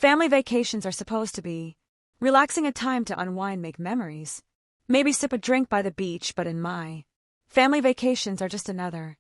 Family vacations are supposed to be relaxing, a time to unwind, make memories. Maybe sip a drink by the beach, but in my family, vacations are just another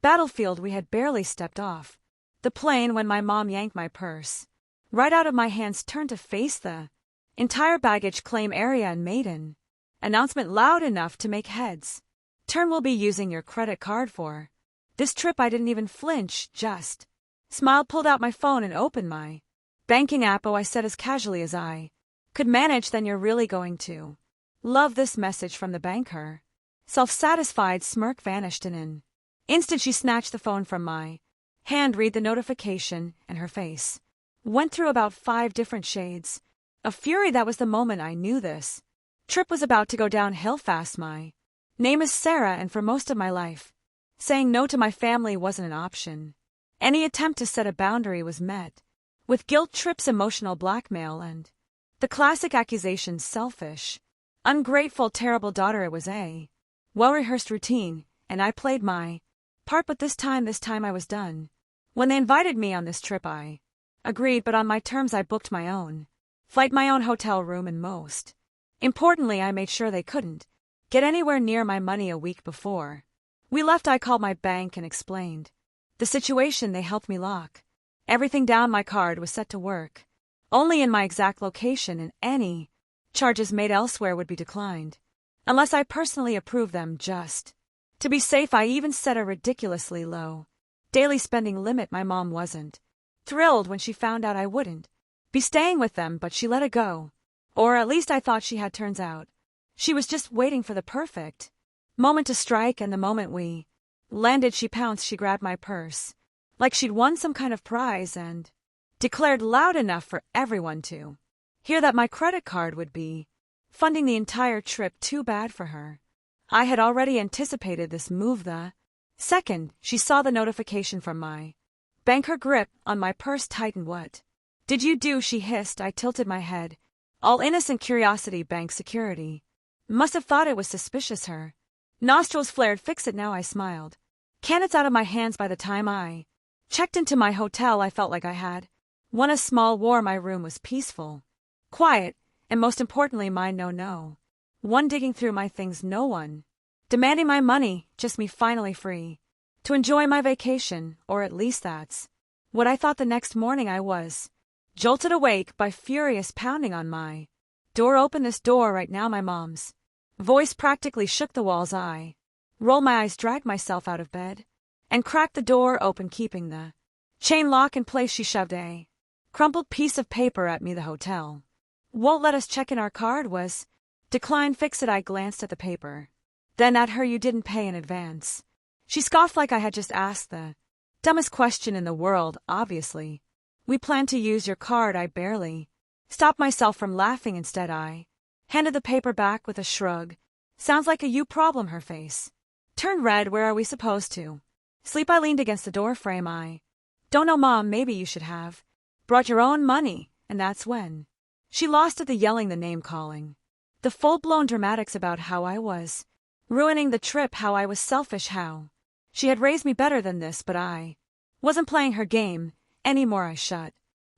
battlefield we had barely stepped off the plane when my mom yanked my purse right out of my hands, turned to face the entire baggage claim area, and made an announcement loud enough to make heads turn. We'll be using your credit card for this trip. I didn't even flinch, just smiled, pulled out my phone, and opened my banking app. Oh, I said as casually as I could manage, then you're really going to love this message from the bank. Her self-satisfied smirk vanished in an instant. She snatched the phone from my hand, read the notification, and her face went through about 5 different shades of fury. That was the moment I knew this trip was about to go downhill fast. My name is Sarah, and for most of my life, saying no to my family wasn't an option. Any attempt to set a boundary was met with guilt trips, emotional blackmail, and the classic accusations: selfish, ungrateful, terrible daughter. It was a well-rehearsed routine, and I played my part, but this time I was done. When they invited me on this trip, I agreed, but on my terms. I booked my own flight, my own hotel room, and most importantly, I made sure they couldn't get anywhere near my money. A week before we left, I called my bank and explained the situation. They helped me lock everything down. My card was set to work only in my exact location, and any charges made elsewhere would be declined unless I personally approved them. Just to be safe, I even set a ridiculously low daily spending limit. My mom wasn't thrilled when she found out I wouldn't be staying with them, but she let it go. Or at least I thought she had. Turns out she was just waiting for the perfect moment to strike, and the moment we landed, she pounced. She grabbed my purse like she'd won some kind of prize and declared loud enough for everyone to hear that my credit card would be funding the entire trip. Too bad for her. I had already anticipated this move the second she saw the notification from my bank. Her grip on my purse tightened. What did you do? She hissed. I tilted my head. All innocent curiosity. Bank security must have thought it was suspicious. Her nostrils flared. Fix it now, I smiled. Can it's out of my hands. By the time I checked into my hotel, I felt like I had won a small war. My room was peaceful, quiet, and most importantly, mine. No one digging through my things, no one demanding my money, just me, finally free to enjoy my vacation, or at least that's what I thought. The next morning I was jolted awake by furious pounding on my door. Open this door right now. My mom's voice practically shook the walls. I rolled my eyes, dragged myself out of bed, and cracked the door open, keeping the chain lock in place. She shoved a crumpled piece of paper at me. The hotel won't let us check in. Our card was declined. Fix it. I glanced at the paper, then at her. You didn't pay in advance. She scoffed like I had just asked the dumbest question in the world. Obviously, we planned to use your card. I barely stopped myself from laughing. Instead, I handed the paper back with a shrug. Sounds like a you problem. Her face turned red. Where are we supposed to sleep? I leaned against the door frame. I don't know, Mom. Maybe you should have brought your own money. And that's when she lost it. The yelling, the name calling, the full-blown dramatics about how I was ruining the trip, how I was selfish, how she had raised me better than this, but I wasn't playing her game anymore. I shut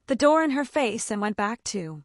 the door in her face and went back to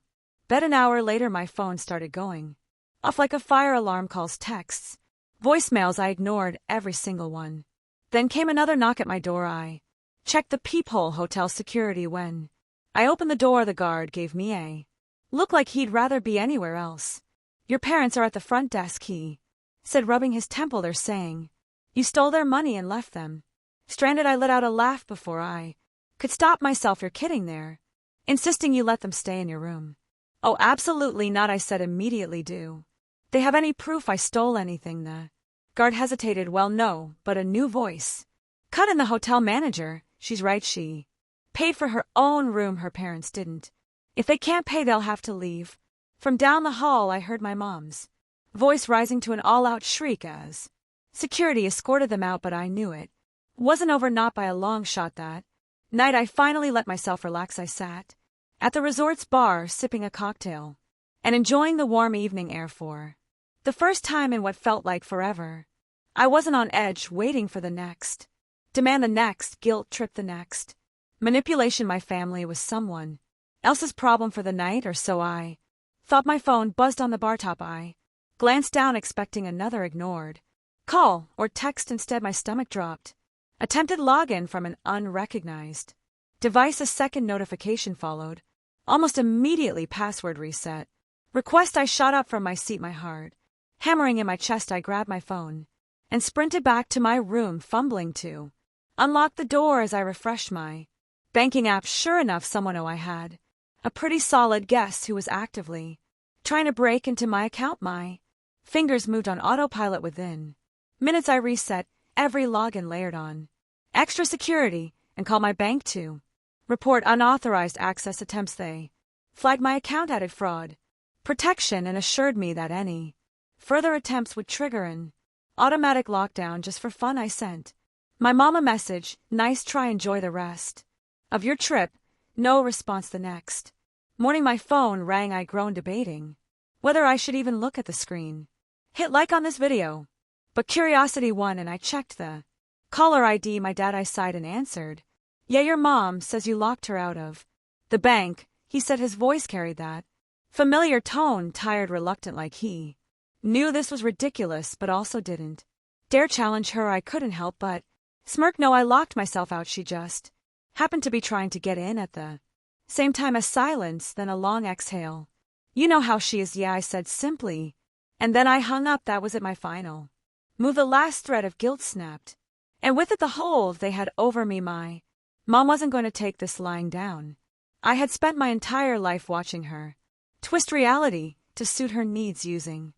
bed. An hour later, my phone started going off like a fire alarm. Calls, texts, voicemails. I ignored every single one. Then came another knock at my door. I checked the peephole. Hotel security. When I opened the door, the guard gave me a look like he'd rather be anywhere else. Your parents are at the front desk, he said, rubbing his temple. They're saying you stole their money and left them stranded. I let out a laugh before I could stop myself. You're kidding. They're insisting you let them stay in your room. Oh, absolutely not, I said immediately. Do they have any proof I stole anything? The guard hesitated. Well, no, but a new voice cut in. The hotel manager. She's right. She paid for her own room. Her parents didn't. If they can't pay, they'll have to leave. From down the hall, I heard my mom's voice rising to an all-out shriek as security escorted them out, but I knew it wasn't over, not by a long shot. That night, I finally let myself relax. I sat at the resort's bar, sipping a cocktail and enjoying the warm evening air for the first time in what felt like forever. I wasn't on edge, waiting for the next demand, the next guilt trip, the next manipulation. My family was someone Elsa's problem for the night, or so I thought. My phone buzzed on the bar top. I glanced down, expecting another ignored call or text. Instead, my stomach dropped. Attempted login from an unrecognized device. A second notification followed. Almost immediately, password reset. Request. I shot up from my seat, my heart hammering in my chest. I grabbed my phone and sprinted back to my room, fumbling to unlock the door as I refreshed my banking app. Sure enough, someone I had a pretty solid guess who was actively trying to break into my account. My fingers moved on autopilot. Within minutes, I reset every login, layered on extra security, and called my bank to report unauthorized access attempts. They flagged my account, added fraud protection, and assured me that any further attempts would trigger an automatic lockdown. Just for fun, I sent my mom a message, "Nice try, enjoy the rest of your trip." No response. The next morning, my phone rang. I groaned, debating whether I should even look at the screen. Hit like on this video, but curiosity won, and I checked the caller ID. My dad. I sighed and answered, "Yeah, your mom says you locked her out of the bank," he said. His voice carried that familiar tone, tired, reluctant, like he knew this was ridiculous but also didn't dare challenge her. I couldn't help but smirk. "No, I locked myself out. She just happened to be trying to get in." At the same time, a silence, then a long exhale. "You know how she is." "Yeah," I said simply, and then I hung up. That was it, my final move. The last thread of guilt snapped, and with it the hold they had over me. My mom wasn't going to take this lying down. I had spent my entire life watching her twist reality to suit her needs, using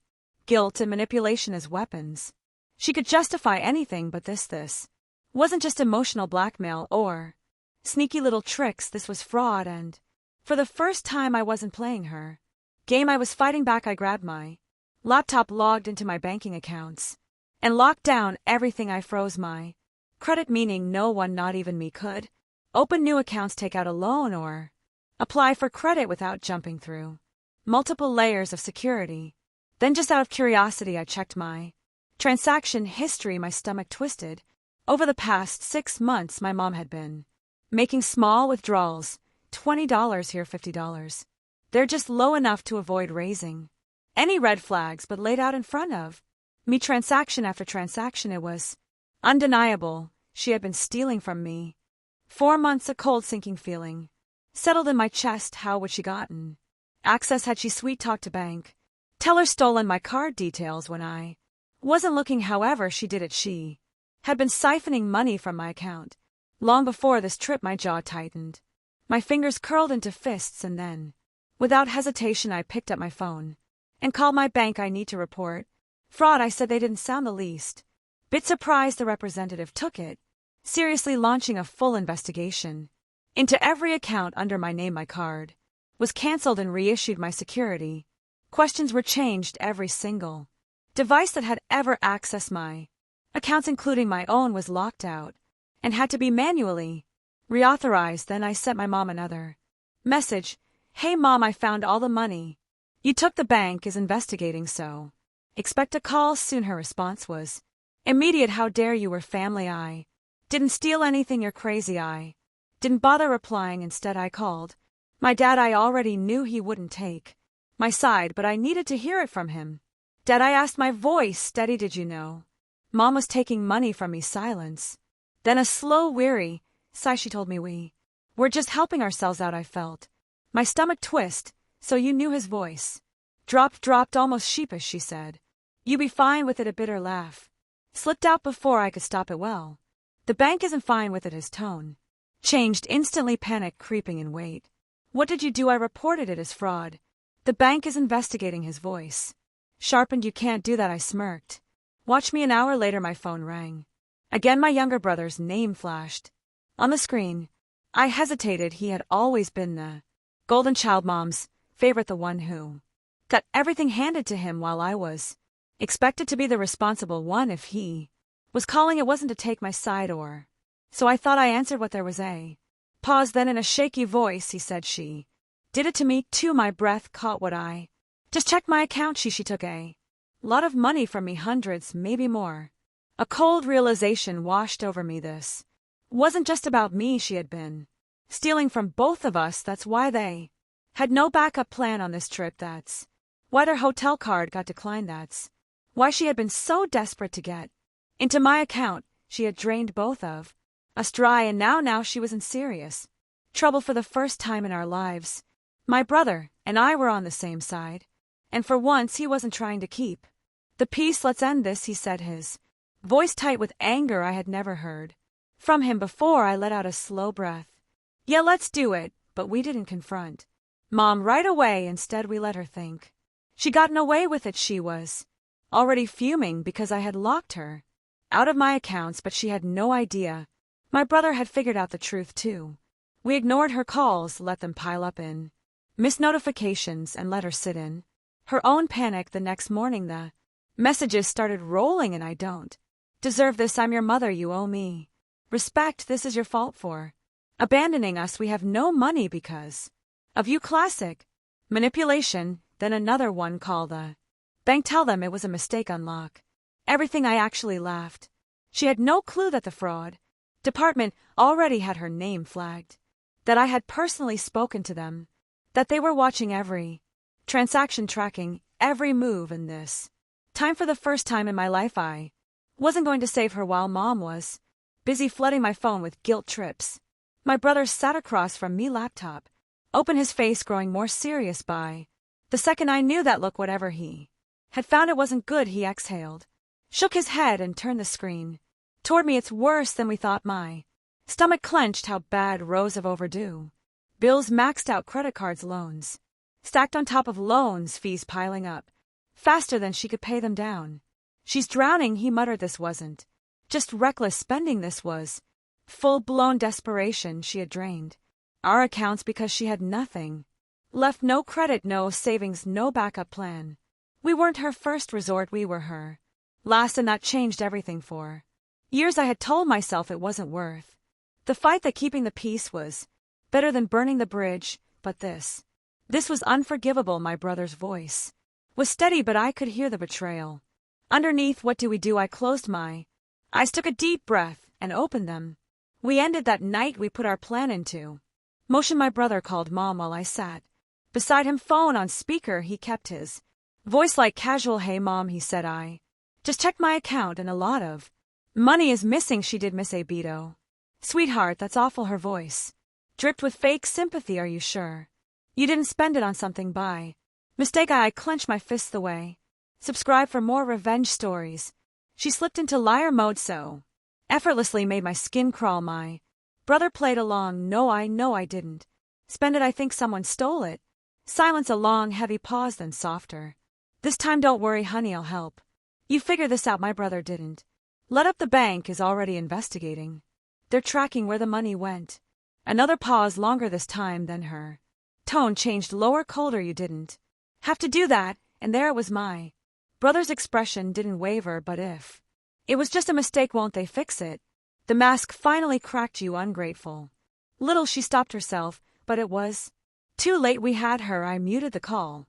guilt and manipulation as weapons. She could justify anything, but this wasn't just emotional blackmail or sneaky little tricks. This was fraud, and for the first time I wasn't playing her game. I was fighting back. I grabbed my laptop, logged into my banking accounts, and locked down everything. I froze my credit, meaning no one, not even me, could open new accounts, take out a loan, or apply for credit without jumping through multiple layers of security. Then, just out of curiosity, I checked my transaction history. My stomach twisted. Over the past 6 months, my mom had been making small withdrawals, $20 here, $50. They're just low enough to avoid raising any red flags, but laid out in front of me transaction after transaction. It was undeniable. She had been stealing from me. 4 months. A cold sinking feeling settled in my chest. How would she gotten access? Had she sweet-talked a bank teller, stolen my card details when I wasn't looking? However she did it, she had been siphoning money from my account. Long before this trip, my jaw tightened. My fingers curled into fists, and then, without hesitation, I picked up my phone and called my bank. "I need to report fraud," I said. They didn't sound the least bit surprised. The representative took it seriously, launching a full investigation into every account under my name. My card was canceled and reissued. My security questions were changed. Every single device that had ever accessed my accounts, including my own, was locked out and had to be manually reauthorized. Then I sent my mom another message. "Hey mom, I found all the money you took. The bank is investigating, so expect a call soon." Her response was immediate. "How dare you? We're family. I didn't steal anything. You're crazy." I didn't bother replying. Instead, I called my dad. I already knew he wouldn't take my side, but I needed to hear it from him. "Dad," I asked, my voice steady, "did you know Mom was taking money from me?" Silence. Then a slow, weary sigh. "She told me we were just helping ourselves out." I felt my stomach twist. "So you knew?" His voice dropped almost sheepish. "She said you'd be fine with it." A bitter laugh slipped out before I could stop it. "Well, the bank isn't fine with it." His tone changed instantly, panic creeping in. "Wait, what did you do?" "I reported it as fraud. The bank is investigating." His voice sharpened. "You can't do that." I smirked. Watch me. An hour later, my phone rang. Again, my younger brother's name flashed on the screen. I hesitated. He had always been the golden child, Mom's favorite, the one who got everything handed to him, while I was expected to be the responsible one. If he was calling, it wasn't to take my side, or so I thought. I answered. What There was a pause, then in a shaky voice he said, "She did it to me too." My breath caught. "What?" I just checked my account. She took a lot of money from me, hundreds, maybe more. A cold realization washed over me. This wasn't just about me. She had been stealing from both of us. That's why they Had no backup plan on this trip, that's why their hotel card got declined, that's why she had been so desperate to get into my account. She had drained both of us dry, and now she was in serious trouble for the first time in our lives. My brother and I were on the same side, and for once he wasn't trying to keep the peace. "Let's end this," he said, his voice tight with anger. I had never heard from him before. I let out a slow breath. "Yeah, let's do it," but we didn't confront Mom right away. Instead, we let her think she gotten away with it. She was already fuming because I had locked her out of my accounts, but she had no idea my brother had figured out the truth too. We ignored her calls, let them pile up in missed notifications, and let her sit in her own panic. The next morning the messages started rolling, and "I don't deserve this. I'm your mother. You owe me respect. This is your fault for abandoning us. We have no money because of you." Classic manipulation. Then another one. "Call the bank. Tell them it was a mistake. Unlock everything." I actually laughed. She had no clue that the fraud department already had her name flagged, that I had personally spoken to them, that they were watching every transaction, tracking every move. In this time, for the first time in my life, I wasn't going to save her while Mom was busy flooding my phone with guilt trips. My brother sat across from me, laptop open, his face growing more serious by the second. I knew that look. Whatever he had found, it wasn't good. He exhaled, shook his head, and turned the screen toward me. "It's worse than we thought." My stomach clenched. How bad? Rows of overdue bills, maxed out credit cards, loans stacked on top of loans, fees piling up faster than she could pay them down. "She's drowning," he muttered. This wasn't just reckless spending. This was full-blown desperation. She had drained our accounts because she had nothing left. No credit, no savings, no backup plan. We weren't her first resort. We were her last, and that changed everything. For years I had told myself it wasn't worth the fight, that keeping the peace was better than burning the bridge. But this was unforgivable. My brother's voice was steady, but I could hear the betrayal underneath. "What do we do?" I closed my eyes, took a deep breath, and opened them. "We ended that night. We put our plan into motion." My brother called Mom while I sat beside him, phone on speaker. He kept his voice like casual. "Hey, Mom," he said, "I just checked my account, and a lot of money is missing." She did miss a beto. "Sweetheart, that's awful." Her voice dripped with fake sympathy. "Are you sure you didn't spend it on something by mistake?" I clenched my fists. "The way subscribe for more revenge stories." She slipped into liar mode so effortlessly, made my skin crawl. My brother played along. "No, I didn't spend it. I think someone stole it." Silence, a long, heavy pause, then softer. "This time, don't worry, honey, I'll help you figure this out." My brother didn't let up. "The bank is already investigating. They're tracking where the money went." Another pause, longer this time. Then her tone changed, lower, colder. "You didn't have to do that." And there it was. My brother's expression didn't waver. "But if it was just a mistake, won't they fix it?" The mask finally cracked. "You ungrateful little." She stopped herself, but it was too late. We had her. I muted the call,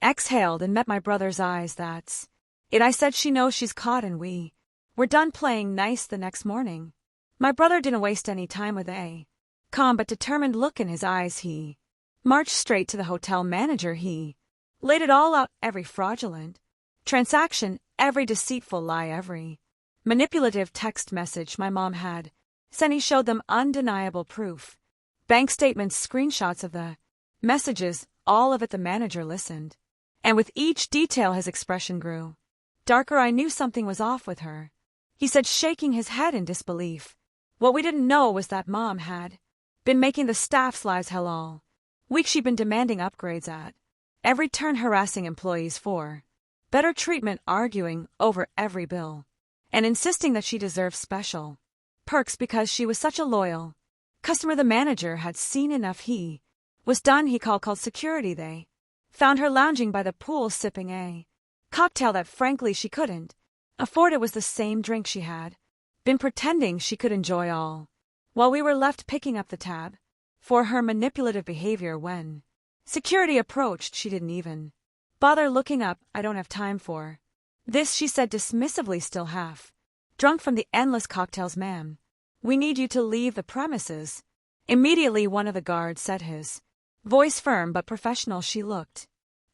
exhaled, and met my brother's eyes. "That's it," I said. "She knows she's caught, and we were done playing nice." The next morning, my brother didn't waste any time. With a calm but determined look in his eyes, he marched straight to the hotel manager. He laid it all out, every fraudulent transaction, every deceitful lie, every manipulative text message my mom had sent. He showed them undeniable proof, bank statements, screenshots of the messages, all of it. The manager listened, and with each detail his expression grew darker. I knew something was off with her, he said, shaking his head in disbelief. What we didn't know was that Mom had been making the staff's lives hell all week. She'd been demanding upgrades at every turn, harassing employees for better treatment, arguing over every bill, and insisting that she deserved special perks because she was such a loyal customer. The manager had seen enough. He was done. He called security. They found her lounging by the pool, sipping a cocktail that frankly she couldn't afford. It was the same drink she had been pretending she could enjoy, all while we were left picking up the tab for her manipulative behavior. When security approached, she didn't even bother looking up. "I don't have time for this," she said dismissively, still half drunk from the endless cocktails. "Ma'am, we need you to leave the premises immediately." One of the guards said, his Voice firm but professional she looked.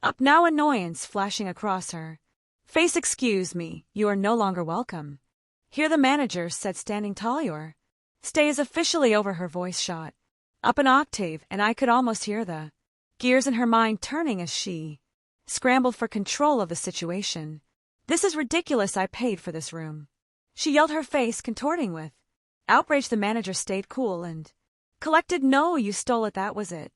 Up now, annoyance flashing across her face. Excuse me, you are no longer welcome. Here the manager said, standing tall. Your stay is officially over. Her voice shot up an octave, and I could almost hear the gears in her mind turning as she scrambled for control of the situation. This is ridiculous. I paid for this room, she yelled, her face contorting with outrage. The manager stayed cool and collected. No, you stole it, that was it.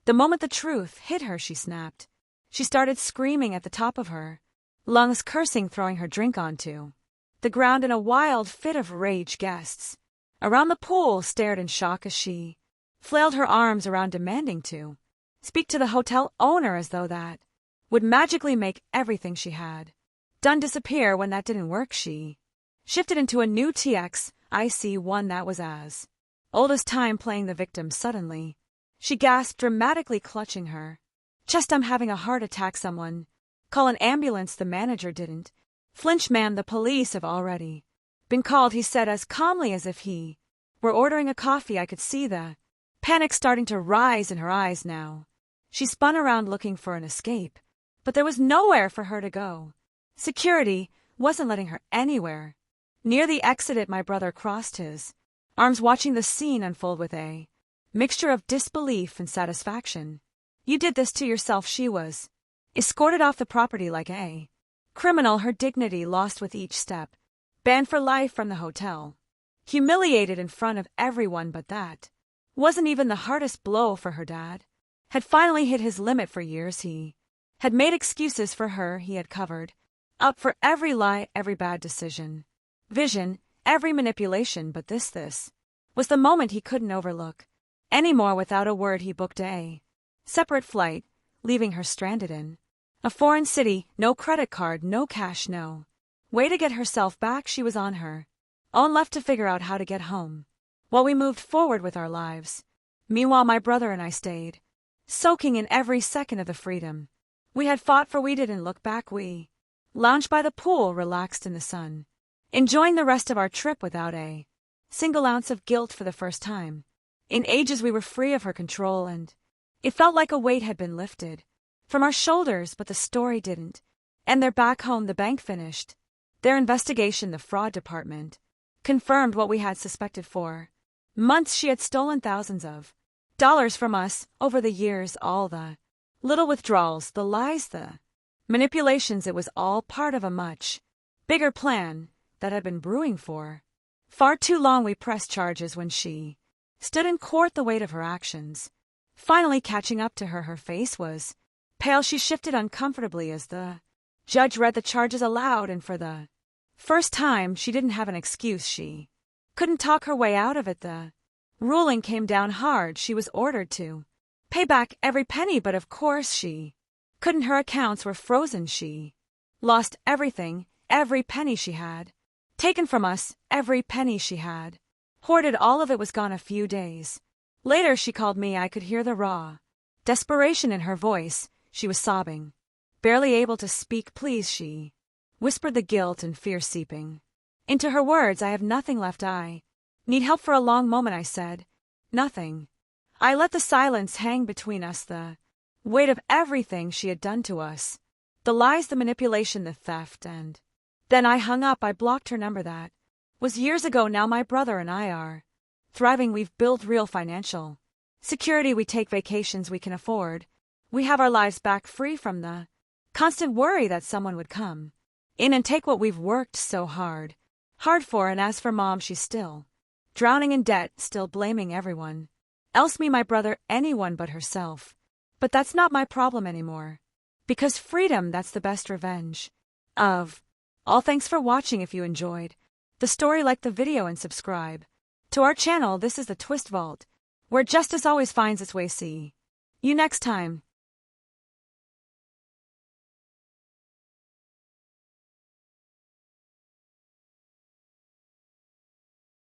The moment the truth hit her, she snapped. She started screaming at the top of her lungs, cursing, throwing her drink onto the ground in a wild fit of rage. Guests around the pool stared in shock as she flailed her arms around, demanding to speak to the hotel owner, as though that would magically make everything she had done disappear. When that didn't work, she shifted into a new TXIC, one that was as old as time, playing the victim. Suddenly, she gasped, dramatically clutching her chest. I'm having a heart attack. Someone call an ambulance. The manager didn't flinch. Ma'am, the police have already been called, he said as calmly as if he were ordering a coffee. I could see the panic starting to rise in her eyes now. She spun around, looking for an escape, but there was nowhere for her to go. Security wasn't letting her anywhere. Near the exit, my brother crossed his arms, watching the scene unfold with a mixture of disbelief and satisfaction. You did this to yourself. She was escorted off the property like a criminal, her dignity lost with each step, banned for life from the hotel, humiliated in front of everyone. But that wasn't even the hardest blow for her. Dad had finally hit his limit. For years he had made excuses for her. He had covered up for every lie, every bad decision, vision, every manipulation. But this was the moment he couldn't overlook anymore. Without a word, he booked a separate flight, leaving her stranded in a foreign city. No credit card, no cash, no way to get herself back. She was on her own, left to figure out how to get home while we moved forward with our lives. Meanwhile, my brother and I stayed soaking in every second of the freedom we had fought for. We didn't look back. We lounged by the pool, relaxed in the sun, enjoying the rest of our trip without a single ounce of guilt. For the first time in ages, we were free of her control, and it felt like a weight had been lifted from our shoulders. But the story didn't end there. Back home, the bank finished their investigation. The fraud department confirmed what we had suspected for months. She had stolen thousands of dollars from us over the years. All the little withdrawals, the lies, the manipulations, it was all part of a much bigger plan that had been brewing for far too long. We pressed charges when she stood in court, the weight of her actions finally catching up to her. Her face was pale. She shifted uncomfortably as the judge read the charges aloud, and for the first time she didn't have an excuse. She couldn't talk her way out of it. The ruling came down hard. She was ordered to pay back every penny, but of course she couldn't. Her accounts were frozen. She lost everything, every penny she had taken from us, every penny she had hoarded. All of it was gone. A few days later, she called me. I could hear the raw desperation in her voice. She was sobbing, barely able to speak. Please, she whispered, the guilt and fear seeping into her words. I have nothing left. I need help. For a long moment I said nothing. I let the silence hang between us, the weight of everything she had done to us, the lies, the manipulation, the theft, and then I hung up. I blocked her number. That was years ago now. My brother and I are thriving. We've built real financial security. We take vacations we can afford. We have our lives back, free from the constant worry that someone would come in and take what we've worked so hard for. And as for Mom, she's still drowning in debt, still blaming everyone else, me, my brother, anyone but herself. But that's not my problem anymore, because freedom, that's the best revenge of all. Thanks for watching. If you enjoyed the story, like the video and subscribe to our channel. This is the Twist Vault, where justice always finds its way. See you next time.